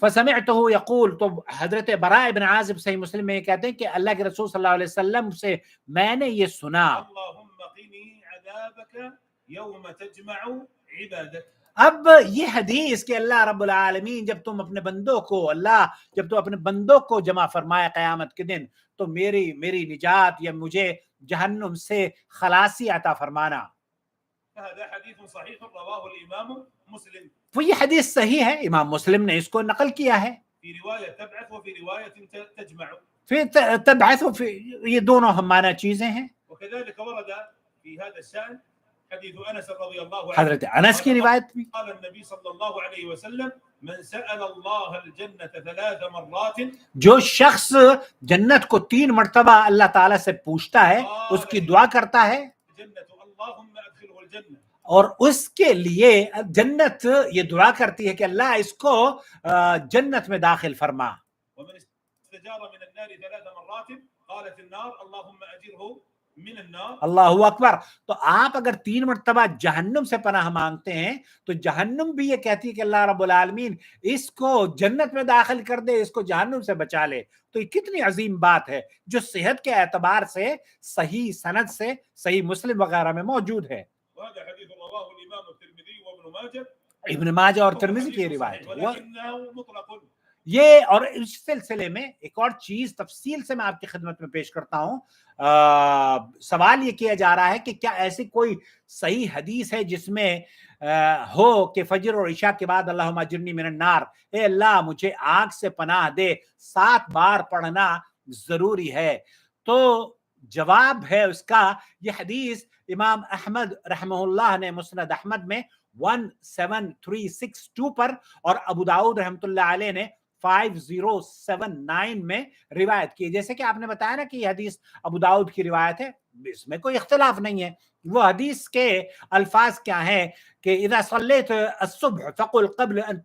فسمعته يقول, تو حضرت برا ابن عازب صحیح مسلم میں کہتے ہیں کہ اللہ کے رسول صلی اللہ علیہ وسلم سے میں نے یہ سنا, اب یہ حدیث کہ اللہ رب العالمین جب تم اپنے بندوں کو جب تم اپنے بندوں کو جمع فرمائے قیامت کے دن تو میری نجات یا مجھے جہنم سے خلاصی عطا فرمانا. وہ یہ حدیث صحیح ہے, امام مسلم نے اس کو نقل کیا ہے. پھر تبعث یہ دونوں ہم معنی چیزیں ہیں. حضرت انس کی روایت بھی, قال النبي صلى الله عليه وسلم من سأل الله الجنة 3 مرات, جو شخص جنت کو 3 مرتبہ اللہ تعالیٰ سے پوچھتا ہے, اس کی دعا کرتا ہے, اللهم ادخله الجنة, اور اس کے لیے جنت یہ دعا کرتی ہے کہ اللہ اس کو جنت میں داخل فرما. ومن استجار من النار 3 مرات قالت النار اللهم اجره من النار. اللہ اکبر. تو آپ اگر 3 مرتبہ جہنم سے پناہ مانگتے ہیں تو جہنم بھی یہ کہتی ہے کہ اللہ رب العالمین اس کو جنت میں داخل کر دے, اس کو جہنم سے بچا لے. تو یہ کتنی عظیم بات ہے جو صحت کے اعتبار سے صحیح سند سے صحیح مسلم وغیرہ میں موجود ہے. وهذا حديث رواه الإمام الترمذي وابن ماجه, ابن ماجہ اور ترمذی کی روایت ہے. ولكنه مطلق. یہ اور اس سلسلے میں ایک اور چیز تفصیل سے میں آپ کی خدمت میں پیش کرتا ہوں. سوال یہ کیا جا رہا ہے کہ کیا ایسی کوئی صحیح حدیث ہے جس میں ہو کہ فجر اور عشاء کے بعد اللہم اجرنی من النار, اے اللہ مجھے آگ سے پناہ دے, 7 بار پڑھنا ضروری ہے. تو جواب ہے اس کا, یہ حدیث امام احمد رحمہ اللہ نے مسند احمد میں 17362 پر اور ابو داؤد رحمۃ اللہ علیہ نے 5079 میں روایت کی. جیسے کہ آپ نے بتایا نا کہ یہ حدیث ابو داؤد کی روایت ہے, اس میں کوئی اختلاف نہیں ہے. وہ حدیث کے الفاظ کیا ہیں کہ اذا صلیت الصبح فقل قبل ان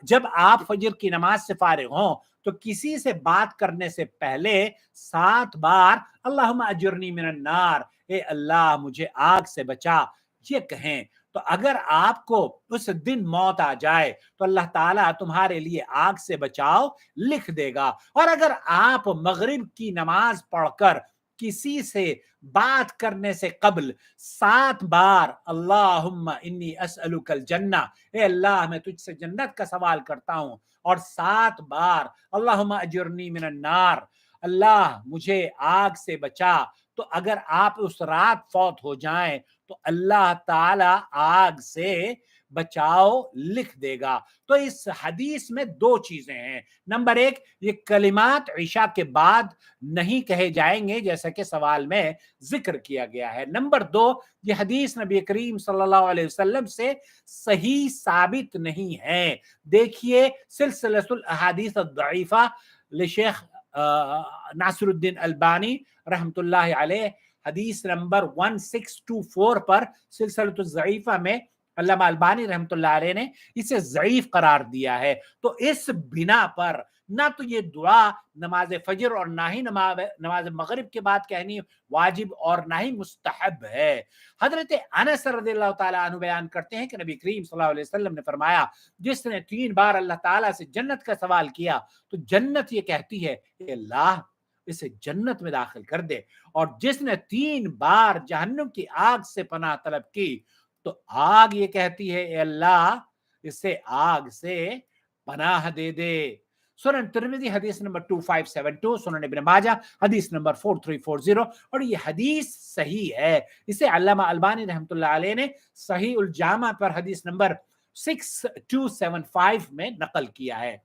جب آپ فجر کی نماز سے فارغ ہوں تو کسی سے بات کرنے سے پہلے 7 بار اللہم اجرنی من النار, اے اللہ مجھے آگ سے بچا, یہ کہیں. تو اگر آپ کو اس دن موت آ جائے تو اللہ تعالیٰ تمہارے لیے آگ سے بچاؤ لکھ دے گا. اور اگر آپ مغرب کی نماز پڑھ کر کسی سے بات کرنے سے قبل 7 بار اللہم انی اسألک الجنہ, اے اللہ میں تجھ سے جنت کا سوال کرتا ہوں, اور 7 بار اللہم اجرنی من النار, اللہ مجھے آگ سے بچا, تو اگر آپ اس رات فوت ہو جائیں تو اللہ تعالی آگ سے بچاؤ لکھ دے گا. تو اس حدیث میں 2 چیزیں ہیں. نمبر 1, یہ کلمات عشاء کے بعد نہیں کہے جائیں گے جیسا کہ سوال میں ذکر کیا گیا ہے. نمبر 2, یہ حدیث نبی کریم صلی اللہ علیہ وسلم سے صحیح ثابت نہیں ہے. دیکھیے سلسلۃ الاحادیث الضعیفہ لشیخ ناصر الدین البانی رحمۃ اللہ علیہ, حدیث نمبر 1624 پر سلسلۃ الضعیفہ میں علامہ البانی رحمۃ اللہ علیہ نے اسے ضعیف قرار دیا ہے. تو اس بنا پر نہ تو یہ دعا نماز فجر اور نہ ہی نماز مغرب کے بعد کہنی واجب اور نہ ہی مستحب ہے. حضرت انس رضی اللہ تعالیٰ عنہ بیان کرتے ہیں کہ نبی کریم صلی اللہ علیہ وسلم نے فرمایا, جس نے 3 بار اللہ تعالیٰ سے جنت کا سوال کیا تو جنت یہ کہتی ہے اے اللہ اسے جنت میں داخل کر دے, اور جس نے 3 بار جہنم کی آگ سے پناہ طلب کی تو آگ یہ کہتی ہے اے اللہ اسے آگ سے پناہ دے دے. سنن ترمذی حدیث نمبر 2572, سنن ابن ماجہ حدیث نمبر 4340, اور یہ حدیث صحیح ہے. اسے علامہ البانی رحمۃ اللہ علیہ نے صحیح الجامع پر حدیث نمبر 6275 میں نقل کیا ہے.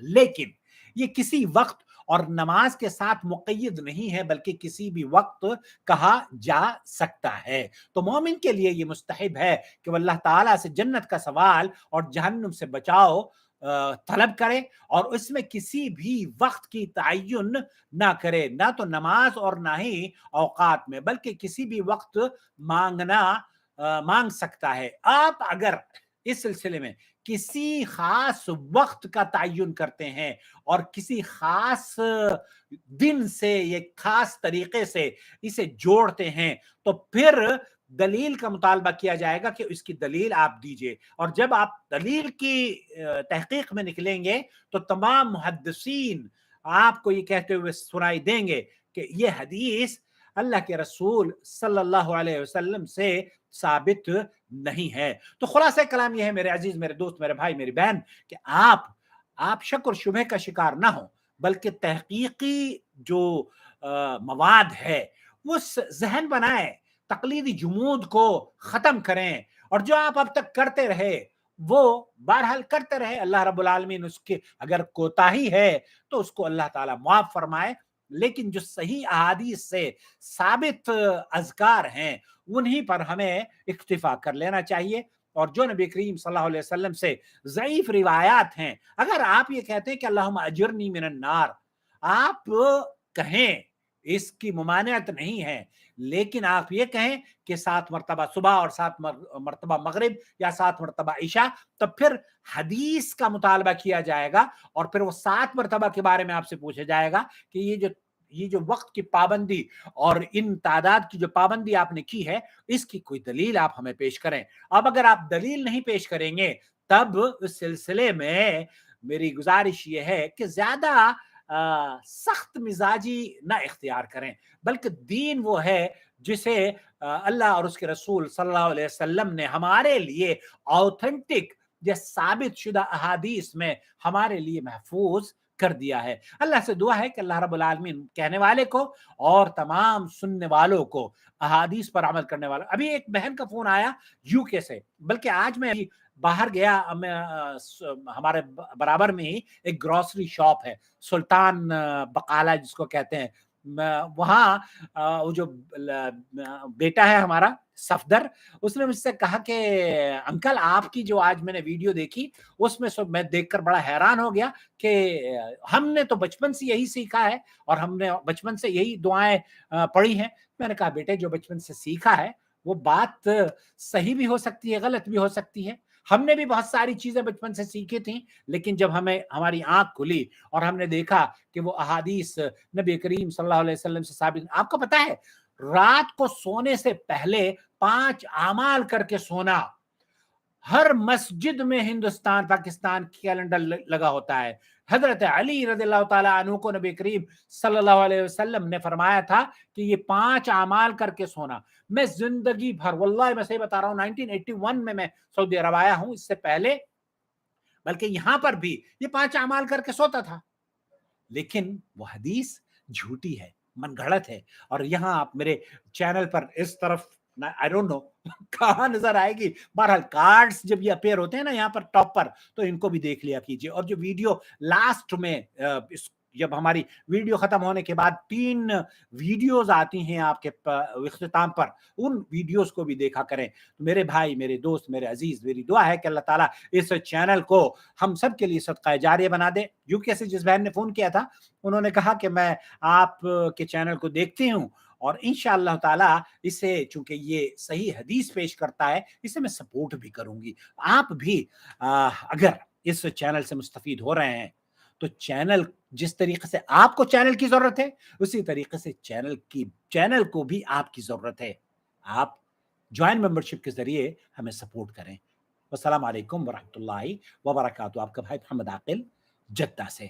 لیکن یہ کسی وقت اور نماز کے ساتھ مقید نہیں ہے بلکہ کسی بھی وقت کہا جا سکتا ہے. تو مومن کے لیے یہ مستحب ہے کہ وہ اللہ تعالیٰ سے جنت کا سوال اور جہنم سے بچاؤ طلب کرے, اور اس میں کسی بھی وقت کی تعین نہ کرے, نہ تو نماز اور نہ ہی اوقات میں, بلکہ کسی بھی وقت مانگ سکتا ہے. آپ اگر اس سلسلے میں کسی خاص وقت کا تعین کرتے ہیں اور کسی خاص دن سے یہ خاص طریقے سے اسے جوڑتے ہیں تو پھر دلیل کا مطالبہ کیا جائے گا کہ اس کی دلیل آپ دیجئے، اور جب آپ دلیل کی تحقیق میں نکلیں گے تو تمام محدثین آپ کو یہ کہتے ہوئے سنائی دیں گے کہ یہ حدیث اللہ کے رسول صلی اللہ علیہ وسلم سے ثابت نہیں ہے۔ تو خلاصہ کلام یہ ہے میرے عزیز، میرے دوست، میرے بھائی، میری بہن، کہ آپ شک اور شبہ کا شکار نہ ہوں، بلکہ تحقیقی جو مواد ہے وہ ذہن بنائیں، تقلیدی جمود کو ختم کریں، اور جو آپ اب تک کرتے رہے وہ بہرحال کرتے رہے۔ اللہ رب العالمین اس کے اگر کوتاہی ہے تو اس کو اللہ تعالیٰ معاف فرمائے، لیکن جو صحیح احادیث سے ثابت اذکار ہیں انہی پر ہمیں اکتفا کر لینا چاہیے، اور جو نبی کریم صلی اللہ علیہ وسلم سے ضعیف روایات ہیں، اگر آپ یہ کہتے ہیں کہ اللہم اجرنی من النار، آپ کہیں، اس کی ممانعت نہیں ہے، لیکن آپ یہ کہیں کہ 7 مرتبہ صبح اور 7 مرتبہ مغرب یا 7 مرتبہ عشاء، تب پھر حدیث کا مطالبہ کیا جائے گا، اور پھر وہ 7 مرتبہ کے بارے میں آپ سے پوچھا جائے گا کہ یہ جو وقت کی پابندی اور ان تعداد کی جو پابندی آپ نے کی ہے، اس کی کوئی دلیل آپ ہمیں پیش کریں۔ اب اگر آپ دلیل نہیں پیش کریں گے تب اس سلسلے میں میری گزارش یہ ہے کہ زیادہ سخت مزاجی نہ اختیار کریں، بلکہ دین وہ ہے جسے اللہ اور اس کے رسول صلی اللہ علیہ وسلم نے ہمارے لیے آتھینٹک یا ثابت شدہ احادیث میں ہمارے لیے محفوظ کر دیا ہے۔ اللہ سے دعا ہے کہ اللہ رب العالمین کہنے والے کو اور تمام سننے والوں کو احادیث پر عمل کرنے والوں۔ ابھی ایک بہن کا فون آیا یو کے سے، بلکہ آج میں باہر گیا، ہمارے برابر میں ہی ایک گروسری شاپ ہے، سلطان بقالہ جس کو کہتے ہیں، وہاں وہ جو بیٹا ہے ہمارا صفدر، اس نے مجھ سے کہا کہ انکل آپ کی جو آج میں نے ویڈیو دیکھی اس میں میں دیکھ کر بڑا حیران ہو گیا کہ ہم نے تو بچپن سے یہی سیکھا ہے اور ہم نے بچپن سے یہی دعائیں پڑھی ہیں۔ میں نے کہا بیٹے جو بچپن سے سیکھا ہے وہ بات صحیح بھی ہو سکتی ہے، غلط بھی ہو سکتی ہے۔ ہم نے بھی بہت ساری چیزیں بچپن سے سیکھی تھیں، لیکن جب ہماری آنکھ کھلی اور ہم نے دیکھا کہ وہ احادیث نبی کریم صلی اللہ علیہ وسلم سے ثابت۔ آپ کو پتا ہے رات کو سونے سے پہلے 5 اعمال کر کے سونا، ہر مسجد میں ہندوستان پاکستان کیلنڈر لگا ہوتا ہے۔ حضرت علی رضی اللہ تعالیٰ عنہ کو نبی کریم صلی اللہ علیہ وسلم نے فرمایا تھا کہ یہ 5 اعمال کر کے سونا۔ میں زندگی بھر، واللہ میں صحیح بتا رہا ہوں، 1981 میں سعودی عرب آیا ہوں، اس سے پہلے بلکہ یہاں پر بھی یہ 5 اعمال کر کے سوتا تھا، لیکن وہ حدیث جھوٹی ہے، من گھڑت ہے۔ اور یہاں آپ میرے چینل پر اس طرف I don't know کہاں نظر آئے گی، بہرحال کارڈز جب یہ اپیئر ہوتے ہیں نا یہاں پر ٹاپ پر، تو ان کو بھی دیکھ لیا کیجئے۔ اور جو ویڈیو لاسٹ میں جب ہماری ویڈیو ختم ہونے کے بعد 3 ویڈیوز آتی ہیں آپ کے اختتام پر، ان ویڈیوز کو بھی دیکھا کریں۔ میرے بھائی، میرے دوست، میرے عزیز، میری دعا ہے کہ اللہ تعالیٰ اس چینل کو ہم سب کے لیے صدقہ جاریہ بنا دے۔ یو کے سے جس بہن نے فون کیا تھا انہوں نے کہا کہ میں آپ کے چینل کو دیکھتی ہوں اور انشاءاللہ تعالیٰ اسے، چونکہ یہ صحیح حدیث پیش کرتا ہے، اسے میں سپورٹ بھی کروں گی۔ آپ بھی اگر اس چینل سے مستفید ہو رہے ہیں تو چینل جس طریقے سے آپ کو چینل کی ضرورت ہے اسی طریقے سے چینل کو بھی آپ کی ضرورت ہے۔ آپ جوائن ممبرشپ کے ذریعے ہمیں سپورٹ کریں۔ والسلام علیکم ورحمۃ اللہ وبرکاتہ۔ آپ کا بھائی محمد عاقل، جدہ سے۔